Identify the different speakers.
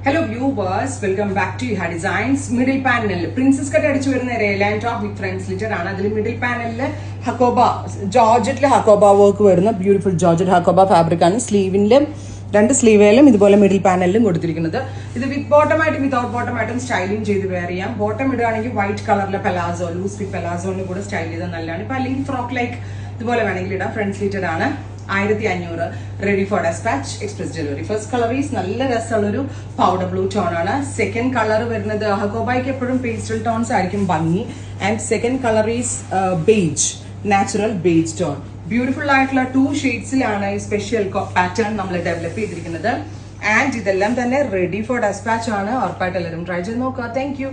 Speaker 1: Hello viewers, welcome back to Iha Designs. Middle panel princess cut അടിച്ചു വരുന്ന റേലാൻ top with friends litre ആണ്. അതിൽ middle പാനലിൽ hakoba ജോർജറ്റിലെ hakoba work വരുന്ന ബ്യൂട്ടിഫുൾ ജോർജറ്റ് ഹക്കോബ ഫാബ്രിക് ആണ്. സ്ലീവിലും രണ്ട് സ്ലീവേലും ഇതുപോലെ മിഡിൽ പാനലിലും കൊടുത്തിരിക്കുന്നത്. ഇത് വിത്ത് ബോട്ടം ആയിട്ടും വിത്തൗട്ട് ബോട്ടം ആയിട്ടും സ്റ്റൈലിംഗ് ചെയ്ത് വെയർ ചെയ്യാം. ബോട്ടം ഇടുകയാണെങ്കിൽ വൈറ്റ് കളറിലെ പെലാസോ ലൂസ് ഫിറ്റ് പെലാസോന് കൂടെ സ്റ്റൈൽ ചെയ്താൽ നല്ലതാണ്. ഇപ്പൊ അല്ലെങ്കിൽ ഫ്രോക്ക് ലൈക്ക് ഇതുപോലെ വേണമെങ്കിൽ ഇടാം. ഫ്രണ്ട്സ് ലിറ്റർ ആണ്. 1500 ready for dispatch express delivery. First colour is നല്ല രസമുള്ളൊരു പൗഡർ ബ്ലൂ ടോൺ ആണ്. സെക്കൻഡ് കളർ വരുന്നത് ഹക്കോബായ്ക്ക് എപ്പോഴും പേസ്റ്റൽ ടോൺസ് ആയിരിക്കും ഭംഗി. And second colour is beige, natural beige tone. Beautiful ആയിട്ടുള്ള 2 ഷെയ്ഡ്സിലാണ് ഈ സ്പെഷ്യൽ പാറ്റേൺ നമ്മൾ ഡെവലപ്പ് ചെയ്തിരിക്കുന്നത്. ആൻഡ് ഇതെല്ലാം തന്നെ റെഡി ഫോർ ഡെസ്പാച്ച് ആണ്. ഉറപ്പായിട്ട് എല്ലാവരും ട്രൈ ചെയ്ത് നോക്കുക. Thank you.